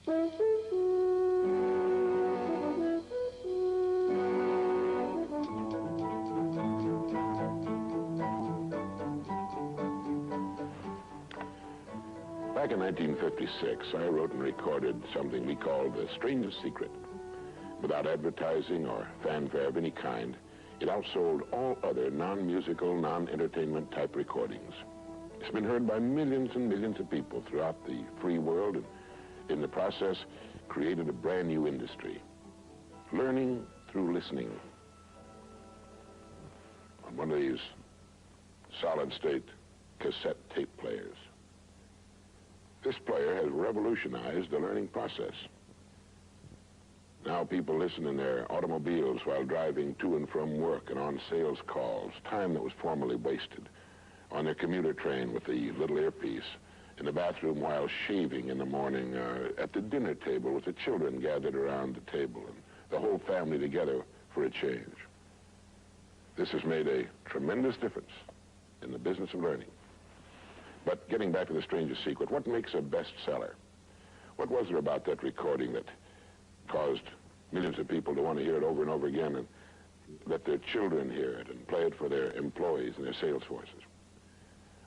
Back in 1956, I wrote and recorded something we called The Strangest Secret. Without advertising or fanfare of any kind, it outsold all other non-musical, non-entertainment type recordings. It's been heard by millions and millions of people throughout the free world, and in the process, created a brand new industry. Learning through listening. On one of these solid-state cassette tape players. This player has revolutionized the learning process. Now people listen in their automobiles while driving to and from work and on sales calls, time that was formerly wasted, on their commuter train with the little earpiece, in the bathroom while shaving in the morning, at the dinner table with the children gathered around the table and the whole family together for a change. This has made a tremendous difference in the business of learning. But getting back to The Strangest Secret, what makes a bestseller? What was there about that recording that caused millions of people to want to hear it over and over again and let their children hear it and play it for their employees and their sales forces?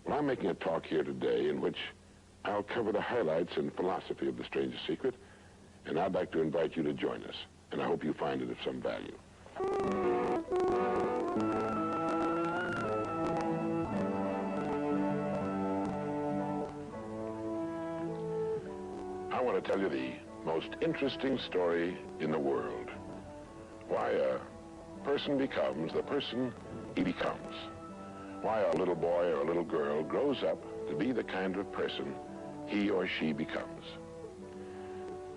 Well, I'm making a talk here today in which I'll cover the highlights and philosophy of The Strangest Secret, and I'd like to invite you to join us, and I hope you find it of some value. I want to tell you the most interesting story in the world. Why a person becomes the person he becomes. Why a little boy or a little girl grows up to be the kind of person he or she becomes.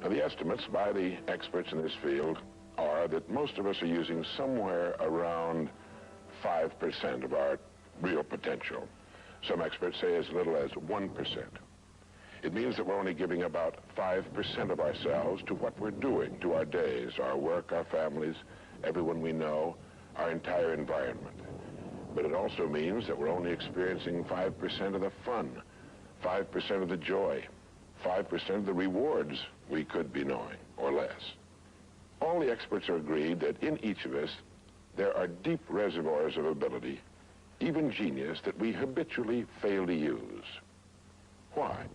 Now, the estimates by the experts in this field are that most of us are using somewhere around 5% of our real potential. Some experts say as little as 1%. It means that we're only giving about 5% of ourselves to what we're doing, to our days, our work, our families, everyone we know, our entire environment. But it also means that we're only experiencing 5% of the fun, 5% of the joy, 5% of the rewards we could be knowing, or less. All the experts are agreed that in each of us, there are deep reservoirs of ability, even genius, that we habitually fail to use. Why?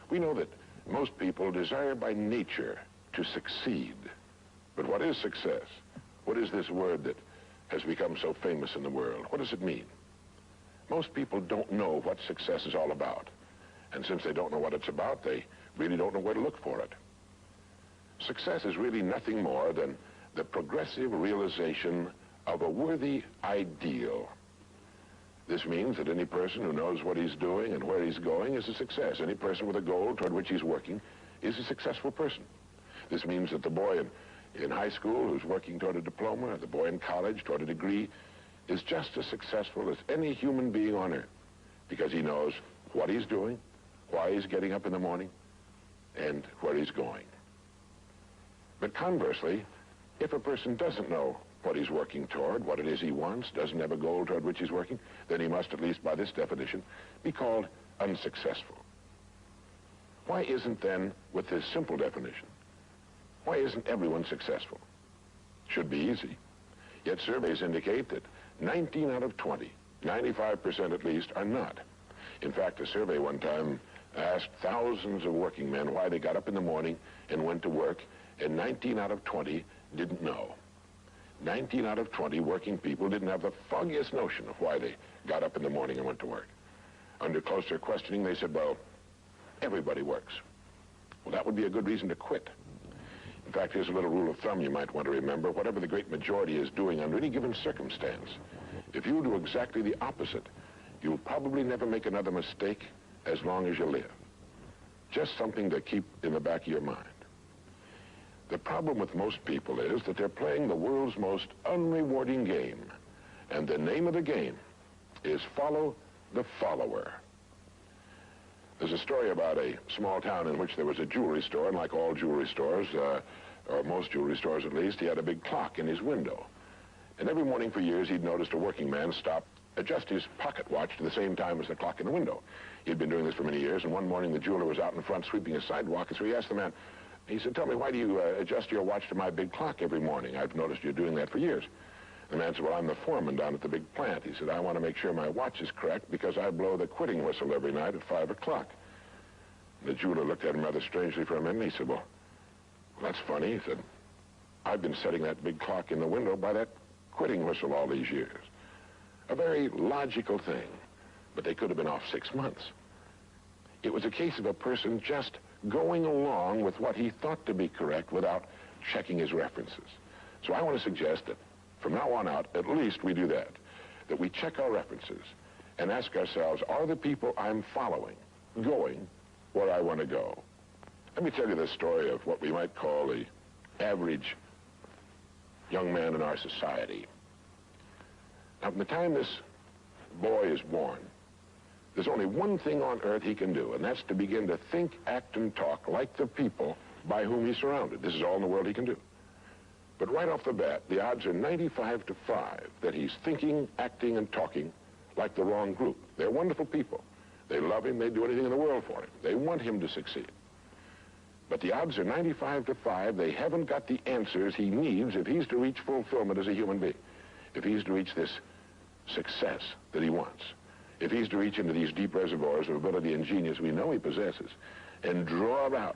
We know that most people desire by nature to succeed. But what is success? What is this word that has become so famous in the world? What does it mean? Most people don't know what success is all about. And since they don't know what it's about, they really don't know where to look for it. Success is really nothing more than the progressive realization of a worthy ideal. This means that any person who knows what he's doing and where he's going is a success. Any person with a goal toward which he's working is a successful person. This means that the boy in high school who's working toward a diploma, or the boy in college toward a degree, is just as successful as any human being on earth, because he knows what he's doing, why he's getting up in the morning, and where he's going. But conversely, if a person doesn't know what he's working toward, what it is he wants, doesn't have a goal toward which he's working, then he must, at least by this definition, be called unsuccessful. Why isn't then, with this simple definition, why isn't everyone successful? Should be easy. Yet surveys indicate that 19 out of 20, 95% at least, are not. In fact, a survey one time asked thousands of working men why they got up in the morning and went to work, and 19 out of 20 didn't know. 19 out of 20 working people didn't have the foggiest notion of why they got up in the morning and went to work. Under closer questioning, they said, well, everybody works. Well, that would be a good reason to quit. In fact, here's a little rule of thumb you might want to remember. Whatever the great majority is doing under any given circumstance, if you do exactly the opposite, you'll probably never make another mistake as long as you live. Just something to keep in the back of your mind. The problem with most people is that they're playing the world's most unrewarding game. And the name of the game is follow the follower. There's a story about a small town in which there was a jewelry store, and like all jewelry stores, or most jewelry stores at least, he had a big clock in his window. And every morning for years he'd noticed a working man stop adjust his pocket watch to the same time as the clock in the window. He'd been doing this for many years, and one morning the jeweler was out in front sweeping a sidewalk, and so he asked the man, he said, tell me, why do you adjust your watch to my big clock every morning? I've noticed you're doing that for years. The man said, well, I'm the foreman down at the big plant. He said, I want to make sure my watch is correct because I blow the quitting whistle every night at 5 o'clock. The jeweler looked at him rather strangely for a minute, and he said, well, that's funny. He said, I've been setting that big clock in the window by that quitting whistle all these years. A very logical thing, but they could have been off 6 months. It was a case of a person just going along with what he thought to be correct without checking his references. So I want to suggest that from now on out, at least we do that we check our references and ask ourselves, are the people I'm following going where I want to go? Let me tell you the story of what we might call the average young man in our society. Now, from the time this boy is born, there's only one thing on earth he can do, and that's to begin to think, act, and talk like the people by whom he's surrounded. This is all in the world he can do. But right off the bat, the odds are 95 to 5 that he's thinking, acting, and talking like the wrong group. They're wonderful people. They love him. They'd do anything in the world for him. They want him to succeed. But the odds are 95 to 5 they haven't got the answers he needs if he's to reach fulfillment as a human being, if he's to reach this success that he wants, if he's to reach into these deep reservoirs of ability and genius we know he possesses and draw it out